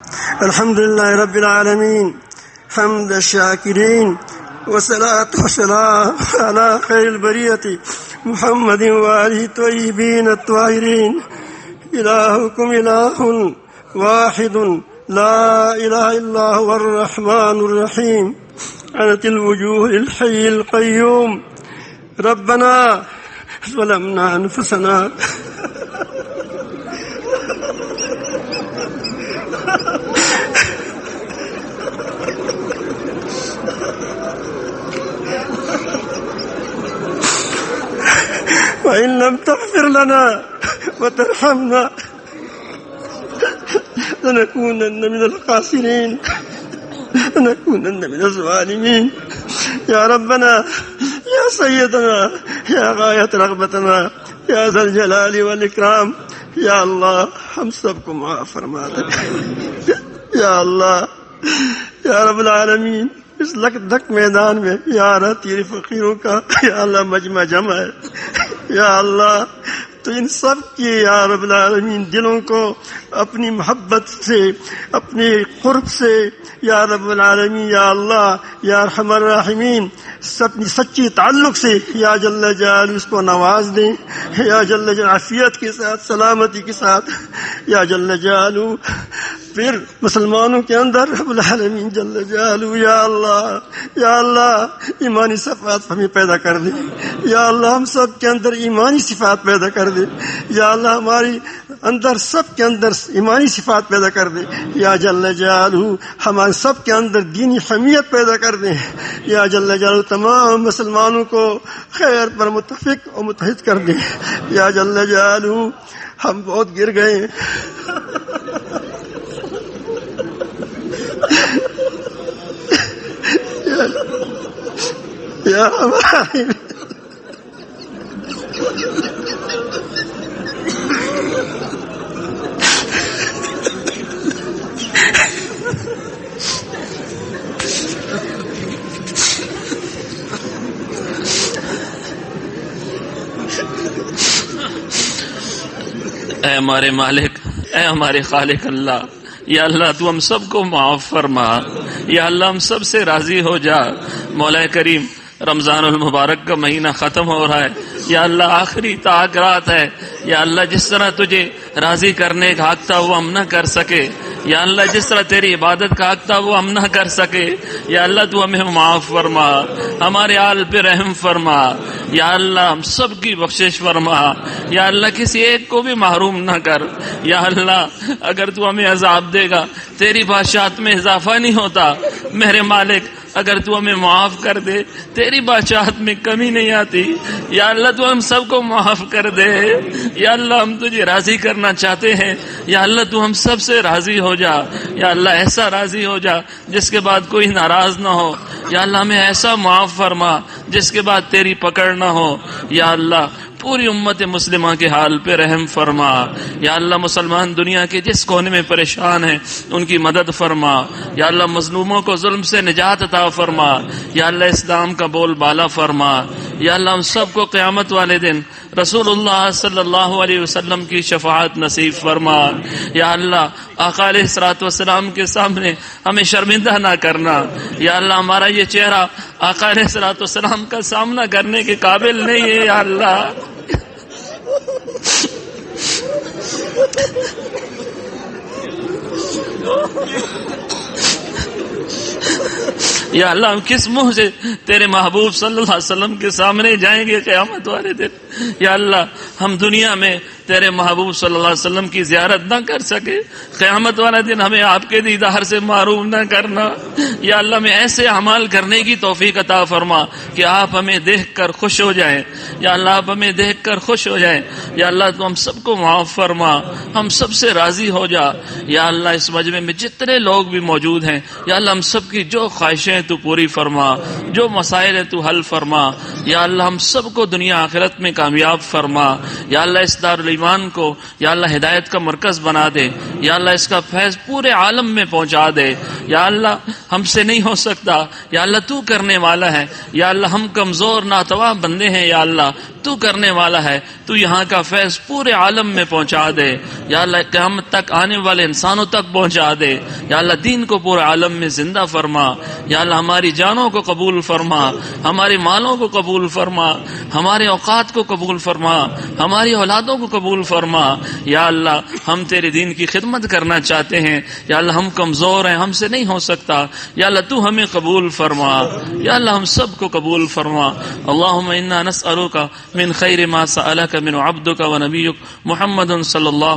الحمد لله رب العالمين حمد الشاكرين، والصلاة والسلام على خير البرية محمد وآله الطيبين الطاهرين. إلهكم إله واحد لا إله إلا هو الرحمن الرحيم. عنت الوجوه الحي القيوم. ربنا ظلمنا أنفسنا وإن لم تغفر لنا وترحمنا لنكونن من الخاسرين، لنكونن من الظالمين. يا ربنا، يا سيدنا، يا غاية رغبتنا، يا ذا الجلال والإكرام، یا اللہ ہم سب کو معاف فرما دے. یا اللہ، یا رب العالمین، اس لک دک میدان میں یا اللہ تیرے فقیروں کا یا اللہ مجمع جمع ہے. یا اللہ تو ان سب کی یا رب العالمین دلوں کو اپنی محبت سے، اپنے قرب سے یا رب العالمین، یا اللہ یا ارحم الراحمین، اپنی سچی تعلق سے یا جل جلالہ اس کو نواز دیں. یا جل جلالہ عافیت کے ساتھ، سلامتی کے ساتھ یا جل جلالہ پھر مسلمانوں کے اندر رب العالمین جل جلالہ یا اللہ ایمانی صفات ہمیں پیدا کر دے. یا اللہ ہم سب کے اندر ایمانی صفات پیدا کر دے. یا اللہ ہماری اندر سب کے اندر ایمانی صفات پیدا کر دے. یا جل جلالہ ہمارے سب کے اندر دینی حمیت پیدا کر دے. یا جل جلالہ تمام مسلمانوں کو خیر پر متفق اور متحد کر دے. یا جل جلالہ ہم بہت گر گئے یا ہمارے اے ہمارے مالک، اے ہمارے خالق اللہ، یا اللہ تو ہم سب کو معاف فرما. یا اللہ ہم سب سے راضی ہو جا. مولا کریم، رمضان المبارک کا مہینہ ختم ہو رہا ہے. یا اللہ آخری طاق رات ہے. یا اللہ جس طرح تجھے راضی کرنے کا حق تھا وہ ہم نہ کر سکے، یا اللہ جس طرح تیری عبادت کا حق تھا وہ ہم نہ کر سکے، یا اللہ تو ہمیں معاف فرما، ہمارے آل پہ رحم فرما. یا اللہ ہم سب کی بخشش فرما. یا اللہ کسی ایک کو بھی محروم نہ کر. یا اللہ اگر تو ہمیں عذاب دے گا تیری بادشاہت میں اضافہ نہیں ہوتا. میرے مالک اگر تو ہمیں معاف کر دے تیری بادشاہت میں کمی نہیں آتی. یا اللہ تو ہم سب کو معاف کر دے. یا اللہ ہم تجھے راضی کرنا چاہتے ہیں. یا اللہ تو ہم سب سے راضی ہو جا. یا اللہ ایسا راضی ہو جا جس کے بعد کوئی ناراض نہ ہو. یا اللہ ہمیں ایسا معاف فرما جس کے بعد تیری پکڑ نہ ہو. یا اللہ پوری امت مسلمہ کے حال پہ رحم فرما. یا اللہ مسلمان دنیا کے جس کونے میں پریشان ہیں ان کی مدد فرما. یا اللہ مظلوموں کو ظلم سے نجات عطا فرما. یا اللہ اسلام کا بول بالا فرما. یا اللہ ہم سب کو قیامت والے دن رسول اللہ صلی اللہ علیہ وسلم کی شفاعت نصیب فرما. یا اللہ آقا علیہ الصلوۃ والسلام کے سامنے ہمیں شرمندہ نہ کرنا. یا اللہ ہمارا یہ چہرہ آقا علیہ الصلوۃ والسلام کا سامنا کرنے کے قابل نہیں ہے. یا اللہ یا اللہ ہم کس منہ سے تیرے محبوب صلی اللہ علیہ وسلم کے سامنے جائیں گے قیامت والے دن. یا اللہ ہم دنیا میں تیرے محبوب صلی اللہ علیہ وسلم کی زیارت نہ کر سکے، قیامت والا دن ہمیں آپ کے دیدار سے محروم نہ کرنا. یا اللہ ہمیں ایسے اعمال کرنے کی توفیق عطا فرما کہ آپ ہمیں دیکھ کر خوش ہو جائیں. یا اللہ آپ ہمیں دیکھ کر خوش ہو جائیں. یا اللہ تو ہم سب کو معاف فرما، ہم سب سے راضی ہو جا. یا اللہ اس مجمع میں جتنے لوگ بھی موجود ہیں یا اللہ ہم سب کی جو خواہشیں تو پوری فرما، جو مسائل ہیں تو حل فرما. یا اللہ ہم سب کو دنیا آخرت میں کامیاب فرما. یا اللہ اس دارالایمان کو یا اللہ ہدایت کا مرکز بنا دے. یا اللہ اس کا فیض پورے عالم میں پہنچا دے. یا اللہ ہم سے نہیں ہو سکتا، یا اللہ تو کرنے والا ہے. یا اللہ ہم کمزور ناتواں بندے ہیں، یا اللہ تو کرنے والا ہے. تو یہاں کا فیض پورے عالم میں پہنچا دے یا اللہ، قیامت تک آنے والے انسانوں تک پہنچا دے یا اللہ، دین کو پورے عالم میں زندہ فرما یا اللہ، ہماری جانوں کو قبول فرما، ہمارے مالوں کو قبول فرما، ہمارے اوقات کو قبول فرما، ہماری اولادوں کو قبول فرما یا اللہ، ہم تیرے دین کی خدمت کرنا چاہتے ہیں یا اللہ، ہم کمزور ہیں، ہم سے نہیں ہو سکتا یا اللہ، تو ہمیں قبول فرما یا اللہ، ہم سب کو قبول فرما۔ اللہم انا نسألک من خیر ما سألک من عبدک و نبیک محمد صلی اللہ